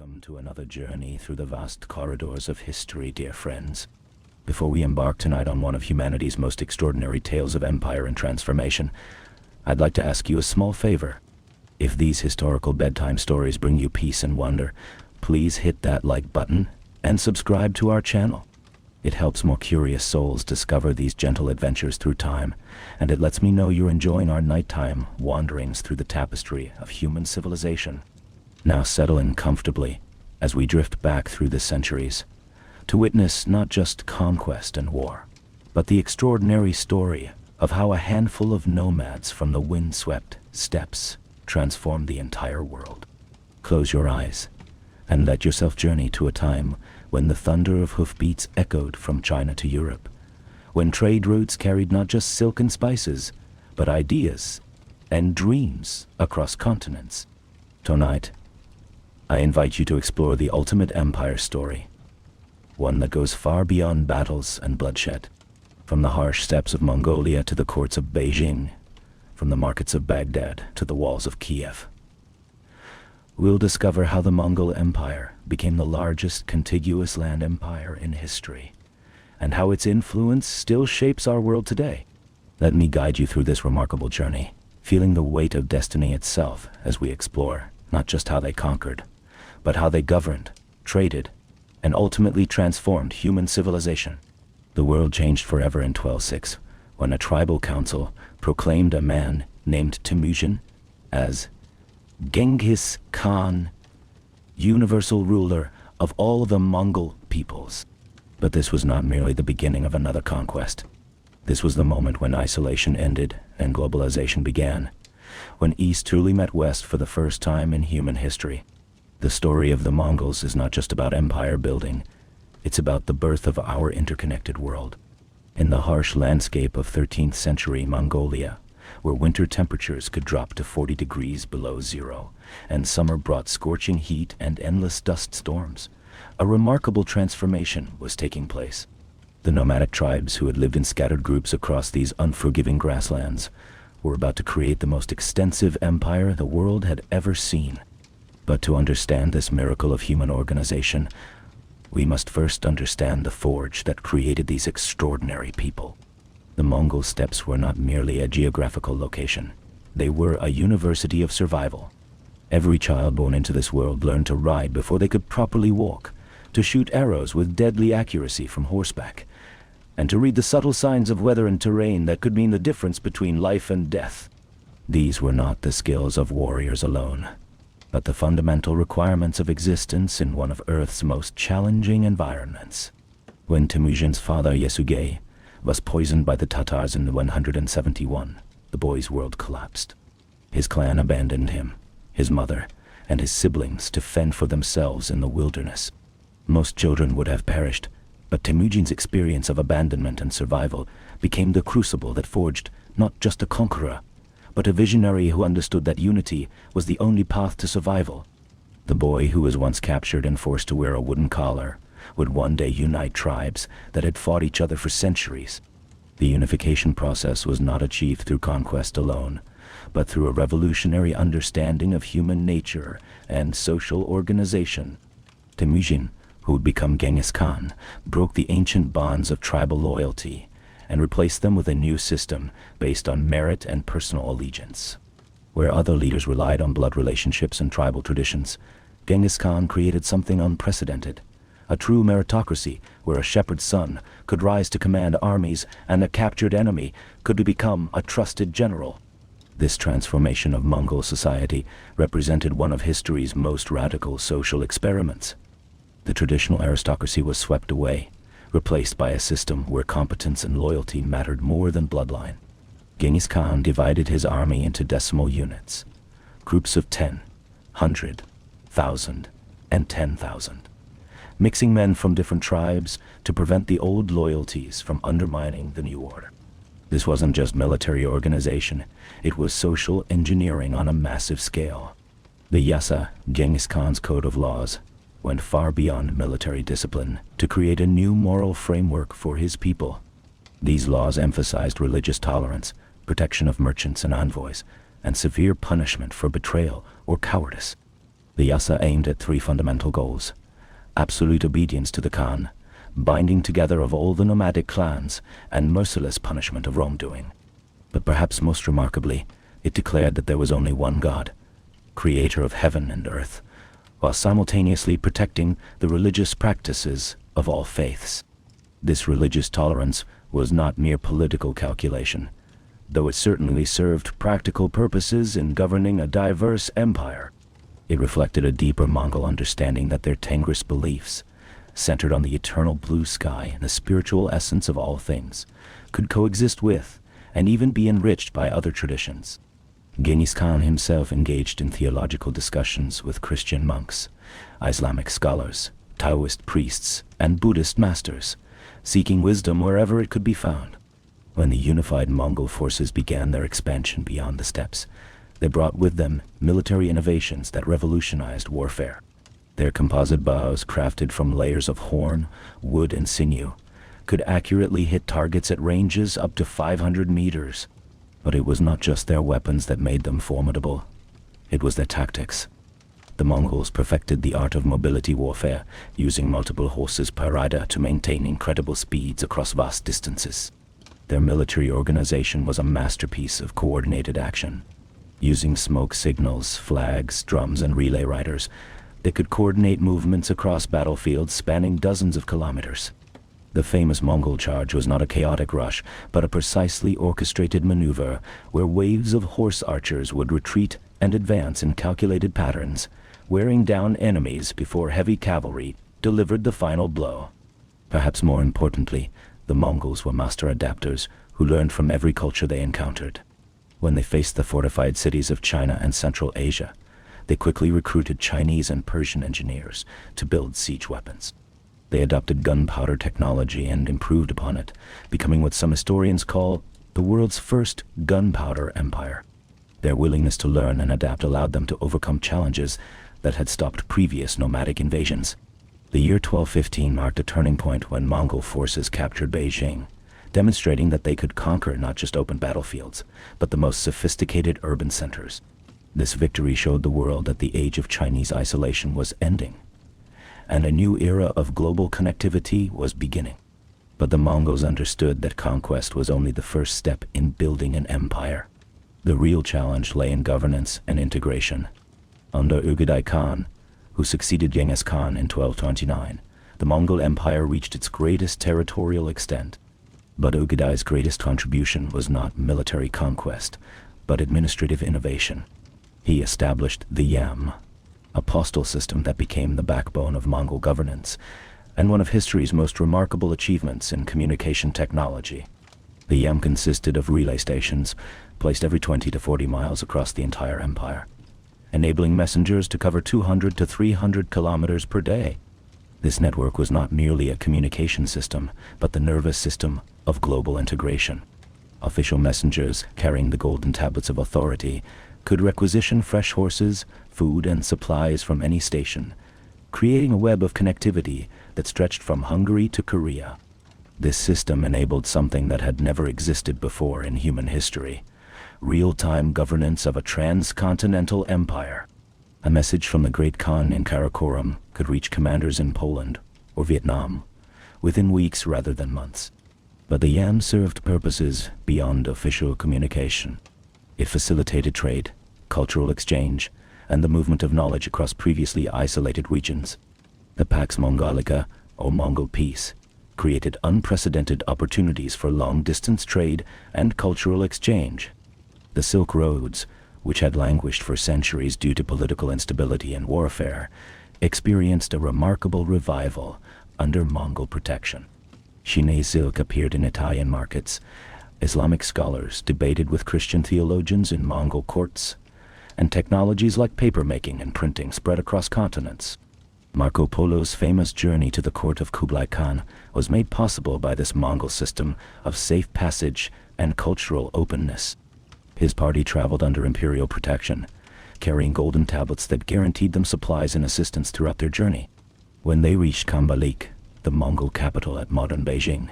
Welcome to another journey through the vast corridors of history, dear friends. Before we embark tonight on one of humanity's most extraordinary tales of empire and transformation, I'd like to ask you a small favor. If these historical bedtime stories bring you peace and wonder, please hit that like button and subscribe to our channel. It helps more curious souls discover these gentle adventures through time, and it lets me know you're enjoying our nighttime wanderings through the tapestry of human civilization. Now settle in comfortably as we drift back through the centuries to witness not just conquest and war, but the extraordinary story of how a handful of nomads from the wind-swept steppes transformed the entire world. Close your eyes and let yourself journey to a time when the thunder of hoofbeats echoed from China to Europe, when trade routes carried not just silk and spices, but ideas and dreams across continents. Tonight, I invite you to explore the ultimate empire story, one that goes far beyond battles and bloodshed. From the harsh steppes of Mongolia to the courts of Beijing, from the markets of Baghdad to the walls of Kiev, we'll discover how the Mongol Empire became the largest contiguous land empire in history, and how its influence still shapes our world today. Let me guide you through this remarkable journey, feeling the weight of destiny itself as we explore not just how they conquered, but how they governed, traded, and ultimately transformed human civilization. The world changed forever in 1206, when a tribal council proclaimed a man named Temujin as Genghis Khan, universal ruler of all the Mongol peoples. But this was not merely the beginning of another conquest. This was the moment when isolation ended and globalization began, when East truly met West for the first time in human history. The story of the Mongols is not just about empire building, it's about the birth of our interconnected world. In the harsh landscape of 13th century Mongolia, where winter temperatures could drop to 40 degrees below zero, and summer brought scorching heat and endless dust storms, a remarkable transformation was taking place. The nomadic tribes who had lived in scattered groups across these unforgiving grasslands were about to create the most extensive empire the world had ever seen. But to understand this miracle of human organization, we must first understand the forge that created these extraordinary people. The Mongol steppes were not merely a geographical location. They were a university of survival. Every child born into this world learned to ride before they could properly walk, to shoot arrows with deadly accuracy from horseback, and to read the subtle signs of weather and terrain that could mean the difference between life and death. These were not the skills of warriors alone, but the fundamental requirements of existence in one of Earth's most challenging environments. When Temujin's father, Yesugei, was poisoned by the Tatars in 171, the boy's world collapsed. His clan abandoned him, his mother, and his siblings to fend for themselves in the wilderness. Most children would have perished, but Temujin's experience of abandonment and survival became the crucible that forged not just a conqueror, but a visionary who understood that unity was the only path to survival. The boy who was once captured and forced to wear a wooden collar would one day unite tribes that had fought each other for centuries. The unification process was not achieved through conquest alone, but through a revolutionary understanding of human nature and social organization. Temujin, who would become Genghis Khan, broke the ancient bonds of tribal loyalty and replaced them with a new system based on merit and personal allegiance. Where other leaders relied on blood relationships and tribal traditions, Genghis Khan created something unprecedented, a true meritocracy where a shepherd's son could rise to command armies and a captured enemy could become a trusted general. This transformation of Mongol society represented one of history's most radical social experiments. The traditional aristocracy was swept away, replaced by a system where competence and loyalty mattered more than bloodline. Genghis Khan divided his army into decimal units, groups of 10, 100, 1,000, and 10,000, mixing men from different tribes to prevent the old loyalties from undermining the new order. This wasn't just military organization, it was social engineering on a massive scale. The Yasa, Genghis Khan's code of laws, went far beyond military discipline to create a new moral framework for his people. These laws emphasized religious tolerance, protection of merchants and envoys, and severe punishment for betrayal or cowardice. The Yasa aimed at three fundamental goals: absolute obedience to the Khan, binding together of all the nomadic clans, and merciless punishment of wrongdoing. But perhaps most remarkably, it declared that there was only one God, creator of heaven and earth, while simultaneously protecting the religious practices of all faiths. This religious tolerance was not mere political calculation, though it certainly served practical purposes in governing a diverse empire. It reflected a deeper Mongol understanding that their Tengris beliefs, centered on the eternal blue sky and the spiritual essence of all things, could coexist with and even be enriched by other traditions. Genghis Khan himself engaged in theological discussions with Christian monks, Islamic scholars, Taoist priests, and Buddhist masters, seeking wisdom wherever it could be found. When the unified Mongol forces began their expansion beyond the steppes, they brought with them military innovations that revolutionized warfare. Their composite bows, crafted from layers of horn, wood, and sinew, could accurately hit targets at ranges up to 500 meters. But it was not just their weapons that made them formidable. It was their tactics. The Mongols perfected the art of mobility warfare, using multiple horses per rider to maintain incredible speeds across vast distances. Their military organization was a masterpiece of coordinated action. Using smoke signals, flags, drums, and relay riders, they could coordinate movements across battlefields spanning dozens of kilometers. The famous Mongol charge was not a chaotic rush, but a precisely orchestrated maneuver where waves of horse archers would retreat and advance in calculated patterns, wearing down enemies before heavy cavalry delivered the final blow. Perhaps more importantly, the Mongols were master adapters who learned from every culture they encountered. When they faced the fortified cities of China and Central Asia, they quickly recruited Chinese and Persian engineers to build siege weapons. They adopted gunpowder technology and improved upon it, becoming what some historians call the world's first gunpowder empire. Their willingness to learn and adapt allowed them to overcome challenges that had stopped previous nomadic invasions. The year 1215 marked a turning point when Mongol forces captured Beijing, demonstrating that they could conquer not just open battlefields, but the most sophisticated urban centers. This victory showed the world that the age of Chinese isolation was ending, and a new era of global connectivity was beginning. But the Mongols understood that conquest was only the first step in building an empire. The real challenge lay in governance and integration. Under Ögedei Khan, who succeeded Genghis Khan in 1229, the Mongol Empire reached its greatest territorial extent. But Ögedei's greatest contribution was not military conquest, but administrative innovation. He established the Yam, a postal system that became the backbone of Mongol governance, and one of history's most remarkable achievements in communication technology. The Yam consisted of relay stations, placed every 20 to 40 miles across the entire empire, enabling messengers to cover 200 to 300 kilometers per day. This network was not merely a communication system, but the nervous system of global integration. Official messengers, carrying the golden tablets of authority, could requisition fresh horses, food, and supplies from any station, creating a web of connectivity that stretched from Hungary to Korea. This system enabled something that had never existed before in human history: real-time governance of a transcontinental empire. A message from the Great Khan in Karakorum could reach commanders in Poland or Vietnam within weeks rather than months. But the Yam served purposes beyond official communication. It facilitated trade, cultural exchange, and the movement of knowledge across previously isolated regions. The Pax Mongolica, or Mongol Peace, created unprecedented opportunities for long-distance trade and cultural exchange. The Silk Roads, which had languished for centuries due to political instability and warfare, experienced a remarkable revival under Mongol protection. Shinai silk appeared in Italian markets, Islamic scholars debated with Christian theologians in Mongol courts, and technologies like papermaking and printing spread across continents. Marco Polo's famous journey to the court of Kublai Khan was made possible by this Mongol system of safe passage and cultural openness. His party traveled under imperial protection, carrying golden tablets that guaranteed them supplies and assistance throughout their journey. When they reached Kambalik, the Mongol capital at modern Beijing,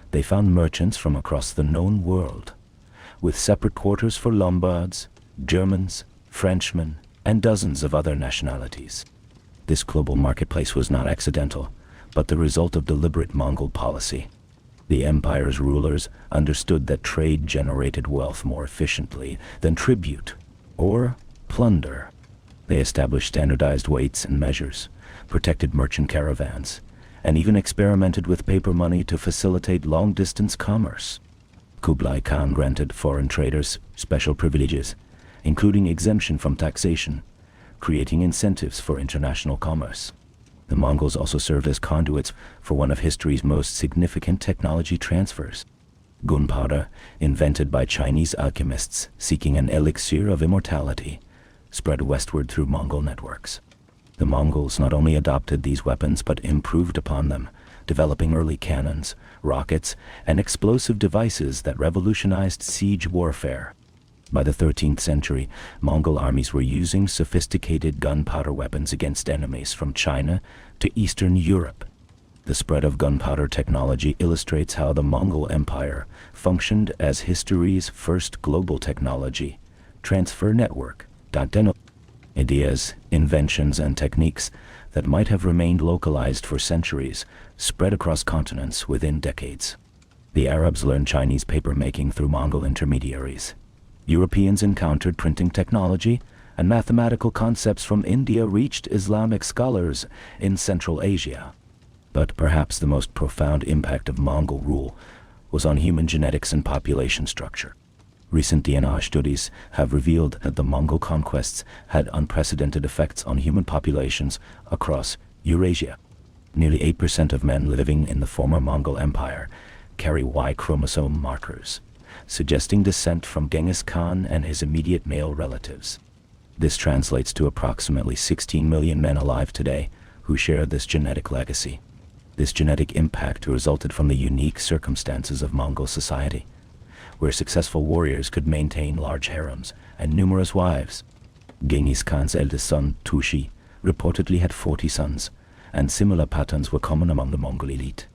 they found merchants from across the known world, with separate quarters for Lombards, Germans, Frenchmen, and dozens of other nationalities. This global marketplace was not accidental, but the result of deliberate Mongol policy. The empire's rulers understood that trade generated wealth more efficiently than tribute or plunder. They established standardized weights and measures, protected merchant caravans, and even experimented with paper money to facilitate long-distance commerce. Kublai Khan granted foreign traders special privileges, including exemption from taxation, creating incentives for international commerce. The Mongols also served as conduits for one of history's most significant technology transfers. Gunpowder, invented by Chinese alchemists seeking an elixir of immortality, spread westward through Mongol networks. The Mongols not only adopted these weapons but improved upon them, developing early cannons, rockets, and explosive devices that revolutionized siege warfare. By the 13th century, Mongol armies were using sophisticated gunpowder weapons against enemies from China to Eastern Europe. The spread of gunpowder technology illustrates how the Mongol Empire functioned as history's first global technology transfer network. Ideas, inventions, and techniques that might have remained localized for centuries spread across continents within decades. The Arabs learned Chinese paper-making through Mongol intermediaries. Europeans encountered printing technology, and mathematical concepts from India reached Islamic scholars in Central Asia. But perhaps the most profound impact of Mongol rule was on human genetics and population structure. Recent DNA studies have revealed that the Mongol conquests had unprecedented effects on human populations across Eurasia. Nearly 8% of men living in the former Mongol Empire carry Y chromosome markers, suggesting descent from Genghis Khan and his immediate male relatives. This translates to approximately 16 million men alive today who share this genetic legacy. This genetic impact resulted from the unique circumstances of Mongol society, where successful warriors could maintain large harems and numerous wives. Genghis Khan's eldest son, Tushi, reportedly had 40 sons, and similar patterns were common among the Mongol elite.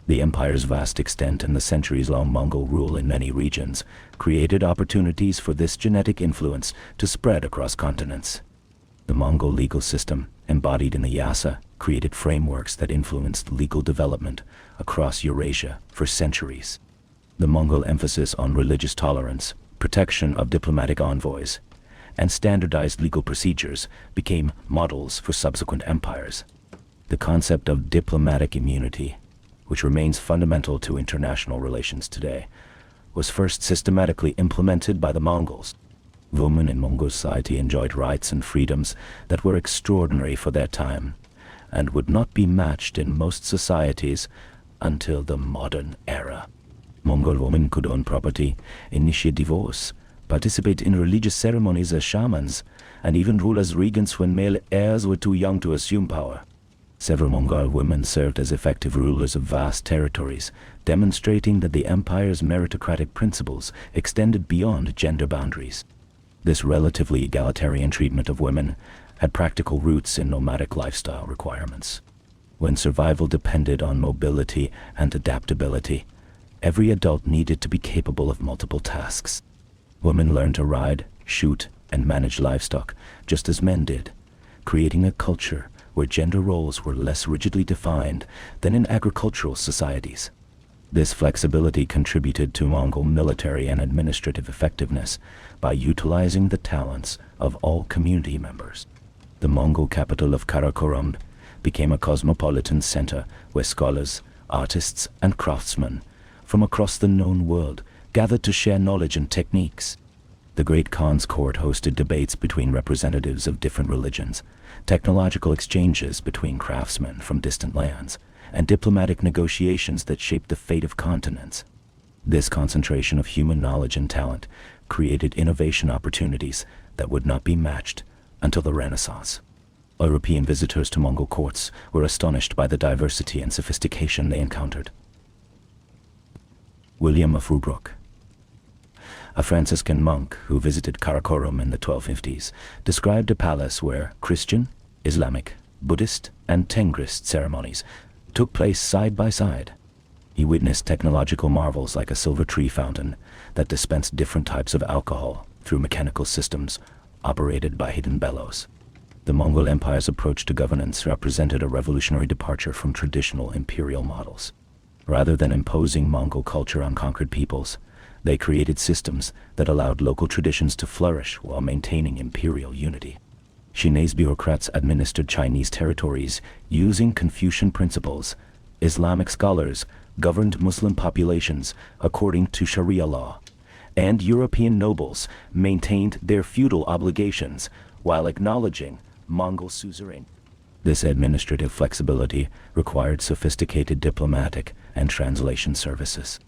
The empire's vast extent and the centuries-long Mongol rule in many regions created opportunities for this genetic influence to spread across continents. The Mongol legal system, embodied in the Yasa, created frameworks that influenced legal development across Eurasia for centuries. The Mongol emphasis on religious tolerance, protection of diplomatic envoys, and standardized legal procedures became models for subsequent empires. The concept of diplomatic immunity, which remains fundamental to international relations today, was first systematically implemented by the Mongols. Women in Mongol society enjoyed rights and freedoms that were extraordinary for their time, and would not be matched in most societies until the modern era. Mongol women could own property, initiate divorce, participate in religious ceremonies as shamans, and even rule as regents when male heirs were too young to assume power. Several Mongol women served as effective rulers of vast territories, demonstrating that the empire's meritocratic principles extended beyond gender boundaries. This relatively egalitarian treatment of women had practical roots in nomadic lifestyle requirements. When survival depended on mobility and adaptability, every adult needed to be capable of multiple tasks. Women learned to ride, shoot, and manage livestock just as men did, creating a culture where gender roles were less rigidly defined than in agricultural societies. This flexibility contributed to Mongol military and administrative effectiveness by utilizing the talents of all community members. The Mongol capital of Karakorum became a cosmopolitan center where scholars, artists, and craftsmen from across the known world gathered to share knowledge and techniques. The Great Khan's court hosted debates between representatives of different religions, technological exchanges between craftsmen from distant lands, and diplomatic negotiations that shaped the fate of continents. This concentration of human knowledge and talent created innovation opportunities that would not be matched until the Renaissance. European visitors to Mongol courts were astonished by the diversity and sophistication they encountered. William of Rubruck, a Franciscan monk who visited Karakorum in the 1250s, described a palace where Christian, Islamic, Buddhist, and Tengrist ceremonies took place side by side. He witnessed technological marvels like a silver tree fountain that dispensed different types of alcohol through mechanical systems operated by hidden bellows. The Mongol Empire's approach to governance represented a revolutionary departure from traditional imperial models. Rather than imposing Mongol culture on conquered peoples, they created systems that allowed local traditions to flourish while maintaining imperial unity. Chinese bureaucrats administered Chinese territories using Confucian principles. Islamic scholars governed Muslim populations according to Sharia law, and European nobles maintained their feudal obligations while acknowledging Mongol suzerainty. This administrative flexibility required sophisticated diplomatic and translation services.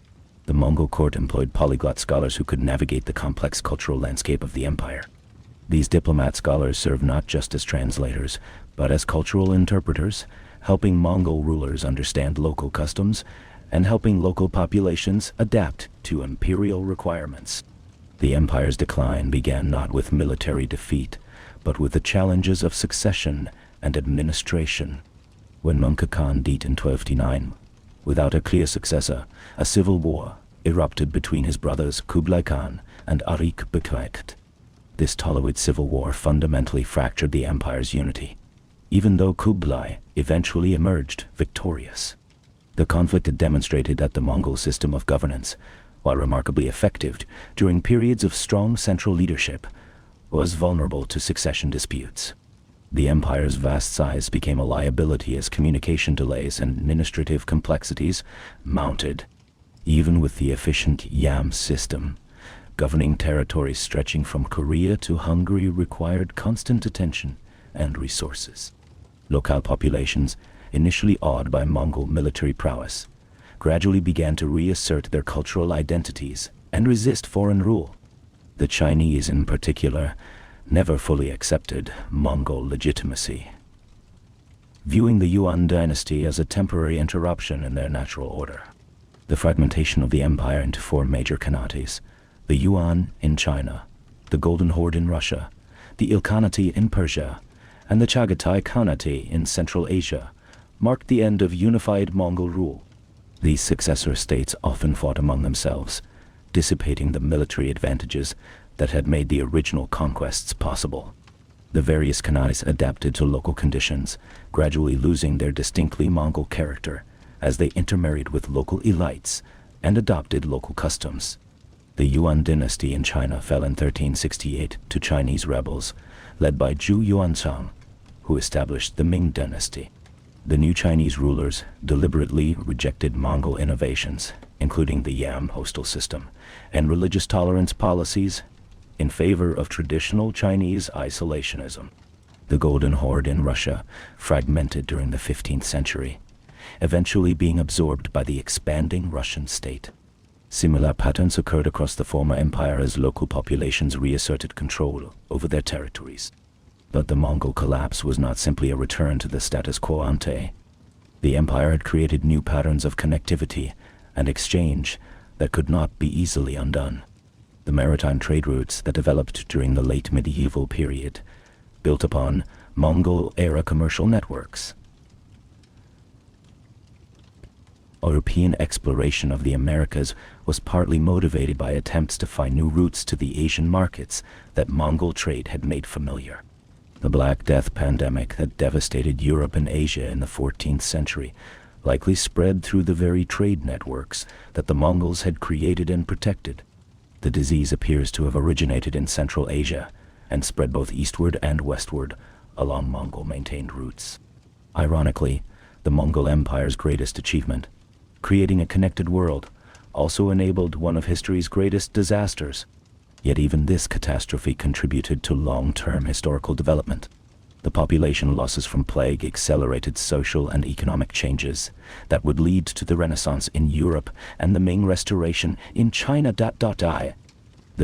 The Mongol court employed polyglot scholars who could navigate the complex cultural landscape of the empire. These diplomat scholars served not just as translators, but as cultural interpreters, helping Mongol rulers understand local customs and helping local populations adapt to imperial requirements. The empire's decline began not with military defeat, but with the challenges of succession and administration. When Mongol Khan died in 1289, without a clear successor, a civil war erupted between his brothers Kublai Khan and Arik Bekwaekt. This Tolawid civil war fundamentally fractured the empire's unity, even though Kublai eventually emerged victorious. The conflict had demonstrated that the Mongol system of governance, while remarkably effective during periods of strong central leadership, was vulnerable to succession disputes. The empire's vast size became a liability as communication delays and administrative complexities mounted. Even with the efficient Yam system, governing territories stretching from Korea to Hungary required constant attention and resources. Local populations, initially awed by Mongol military prowess, gradually began to reassert their cultural identities and resist foreign rule. The Chinese, in particular, never fully accepted Mongol legitimacy, viewing the Yuan dynasty as a temporary interruption in their natural order. The fragmentation of the empire into four major khanates, the Yuan in China, the Golden Horde in Russia, the Ilkhanate in Persia, and the Chagatai Khanate in Central Asia, marked the end of unified Mongol rule. These successor states often fought among themselves, dissipating the military advantages that had made the original conquests possible. The various khanates adapted to local conditions, gradually losing their distinctly Mongol character as they intermarried with local elites and adopted local customs. The Yuan dynasty in China fell in 1368 to Chinese rebels, led by Zhu Yuanzhang, who established the Ming dynasty. The new Chinese rulers deliberately rejected Mongol innovations, including the Yam postal system and religious tolerance policies, in favor of traditional Chinese isolationism. The Golden Horde in Russia fragmented during the 15th century, eventually being absorbed by the expanding Russian state. Similar patterns occurred across the former empire as local populations reasserted control over their territories. But the Mongol collapse was not simply a return to the status quo ante. The empire had created new patterns of connectivity and exchange that could not be easily undone. The maritime trade routes that developed during the late medieval period built upon Mongol-era commercial networks. European exploration of the Americas was partly motivated by attempts to find new routes to the Asian markets that Mongol trade had made familiar. The Black Death pandemic that devastated Europe and Asia in the 14th century likely spread through the very trade networks that the Mongols had created and protected. The disease appears to have originated in Central Asia and spread both eastward and westward along Mongol-maintained routes. Ironically, the Mongol Empire's greatest achievement, creating a connected world, also enabled one of history's greatest disasters. Yet even this catastrophe contributed to long-term historical development. The population losses from plague accelerated social and economic changes that would lead to the Renaissance in Europe and the Ming Restoration in China. The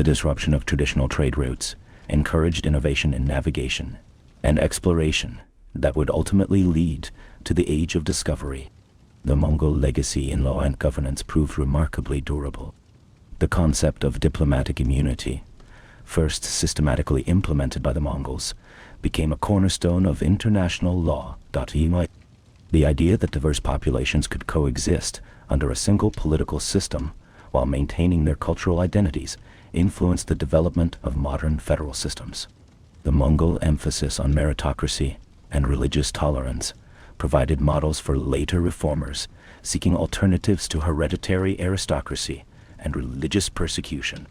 disruption of traditional trade routes encouraged innovation in navigation and exploration that would ultimately lead to the Age of Discovery. The Mongol legacy in law and governance proved remarkably durable. The concept of diplomatic immunity, first systematically implemented by the Mongols, became a cornerstone of international law. The idea that diverse populations could coexist under a single political system while maintaining their cultural identities influenced the development of modern federal systems. The Mongol emphasis on meritocracy and religious tolerance provided models for later reformers seeking alternatives to hereditary aristocracy and religious persecution.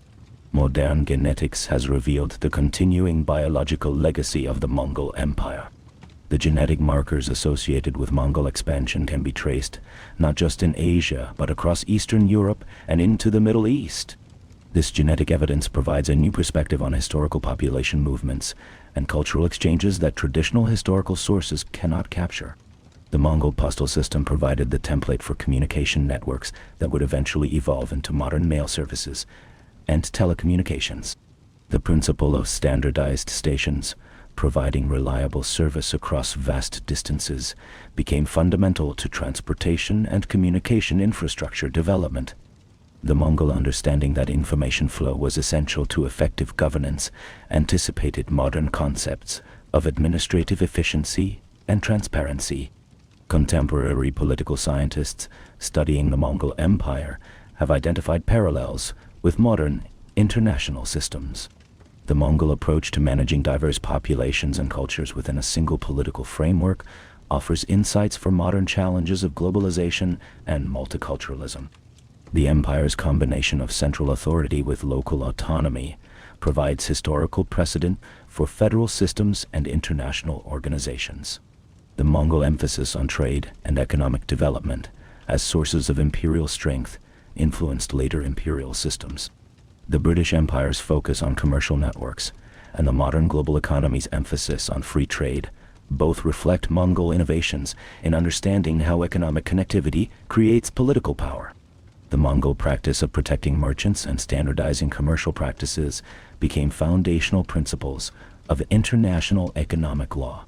Modern genetics has revealed the continuing biological legacy of the Mongol Empire. The genetic markers associated with Mongol expansion can be traced not just in Asia, but across Eastern Europe and into the Middle East. This genetic evidence provides a new perspective on historical population movements and cultural exchanges that traditional historical sources cannot capture. The Mongol postal system provided the template for communication networks that would eventually evolve into modern mail services and telecommunications. The principle of standardized stations, providing reliable service across vast distances, became fundamental to transportation and communication infrastructure development. The Mongol understanding that information flow was essential to effective governance anticipated modern concepts of administrative efficiency and transparency. Contemporary political scientists studying the Mongol Empire have identified parallels with modern international systems. The Mongol approach to managing diverse populations and cultures within a single political framework offers insights for modern challenges of globalization and multiculturalism. The empire's combination of central authority with local autonomy provides historical precedent for federal systems and international organizations. The Mongol emphasis on trade and economic development as sources of imperial strength influenced later imperial systems. The British Empire's focus on commercial networks and the modern global economy's emphasis on free trade both reflect Mongol innovations in understanding how economic connectivity creates political power. The Mongol practice of protecting merchants and standardizing commercial practices became foundational principles of international economic law.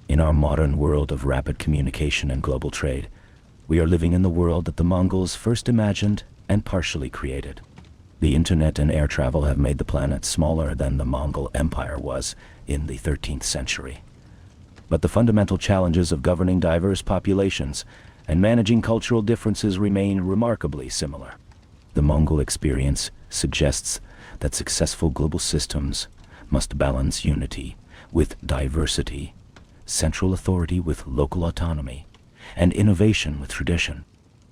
In our modern world of rapid communication and global trade, we are living in the world that the Mongols first imagined and partially created. The internet and air travel have made the planet smaller than the Mongol Empire was in the 13th century. But the fundamental challenges of governing diverse populations and managing cultural differences remain remarkably similar. The Mongol experience suggests that successful global systems must balance unity with diversity, central authority with local autonomy, and innovation with tradition.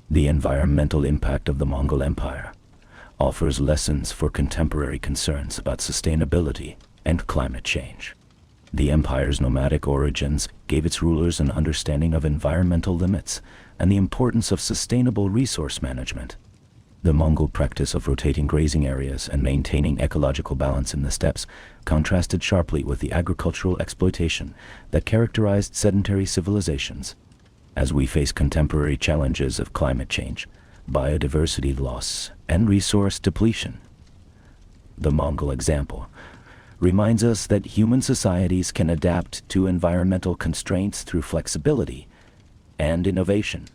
The environmental impact of the Mongol Empire offers lessons for contemporary concerns about sustainability and climate change. The empire's nomadic origins gave its rulers an understanding of environmental limits and the importance of sustainable resource management. The Mongol practice of rotating grazing areas and maintaining ecological balance in the steppes contrasted sharply with the agricultural exploitation that characterized sedentary civilizations. As we face contemporary challenges of climate change, biodiversity loss, and resource depletion, the Mongol example reminds us that human societies can adapt to environmental constraints through flexibility and innovation,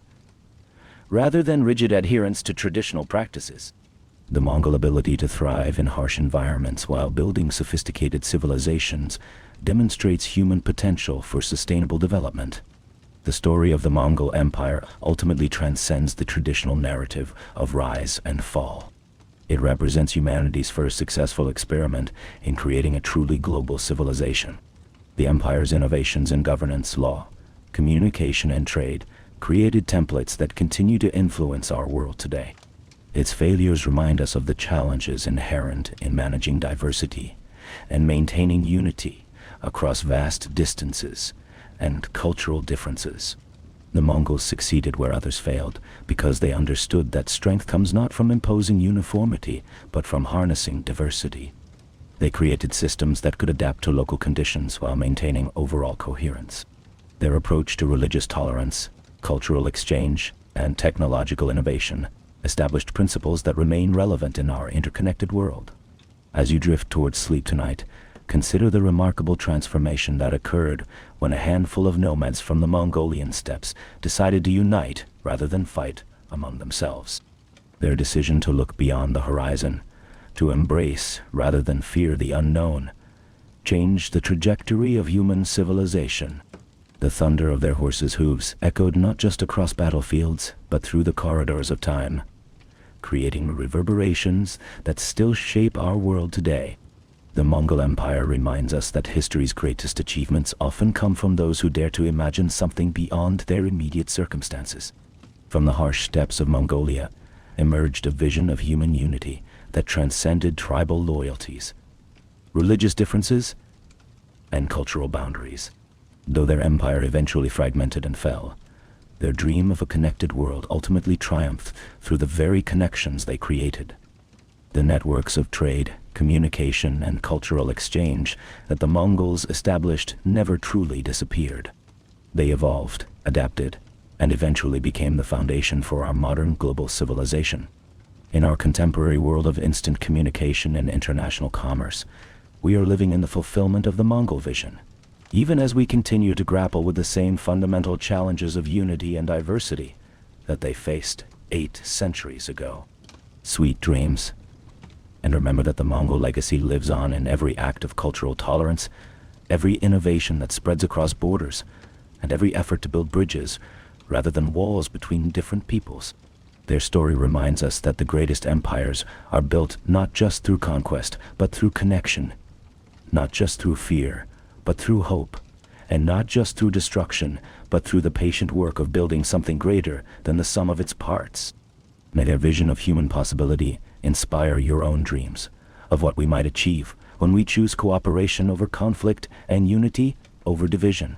rather than rigid adherence to traditional practices. The Mongol ability to thrive in harsh environments while building sophisticated civilizations demonstrates human potential for sustainable development. The story of the Mongol Empire ultimately transcends the traditional narrative of rise and fall. It represents humanity's first successful experiment in creating a truly global civilization. The empire's innovations in governance, law, communication, and trade created templates that continue to influence our world today. Its failures remind us of the challenges inherent in managing diversity and maintaining unity across vast distances and cultural differences. The Mongols succeeded where others failed because they understood that strength comes not from imposing uniformity, but from harnessing diversity. They created systems that could adapt to local conditions while maintaining overall coherence. Their approach to religious tolerance, cultural exchange, and technological innovation established principles that remain relevant in our interconnected world. As you drift towards sleep tonight, consider the remarkable transformation that occurred when a handful of nomads from the Mongolian steppes decided to unite rather than fight among themselves. Their decision to look beyond the horizon, to embrace rather than fear the unknown, changed the trajectory of human civilization. The thunder of their horses' hooves echoed not just across battlefields, but through the corridors of time, creating reverberations that still shape our world today. The Mongol Empire reminds us that history's greatest achievements often come from those who dare to imagine something beyond their immediate circumstances. From the harsh steppes of Mongolia emerged a vision of human unity that transcended tribal loyalties, religious differences, and cultural boundaries. Though their empire eventually fragmented and fell, their dream of a connected world ultimately triumphed through the very connections they created. The networks of trade, communication, and cultural exchange that the Mongols established never truly disappeared. They evolved, adapted, and eventually became the foundation for our modern global civilization. In our contemporary world of instant communication and international commerce, we are living in the fulfillment of the Mongol vision, even as we continue to grapple with the same fundamental challenges of unity and diversity that they faced 8 centuries ago. Sweet dreams. And remember that the Mongol legacy lives on in every act of cultural tolerance, every innovation that spreads across borders, and every effort to build bridges rather than walls between different peoples. Their story reminds us that the greatest empires are built not just through conquest, but through connection, not just through fear, but through hope, and not just through destruction, but through the patient work of building something greater than the sum of its parts. May their vision of human possibility inspire your own dreams of what we might achieve when we choose cooperation over conflict and unity over division.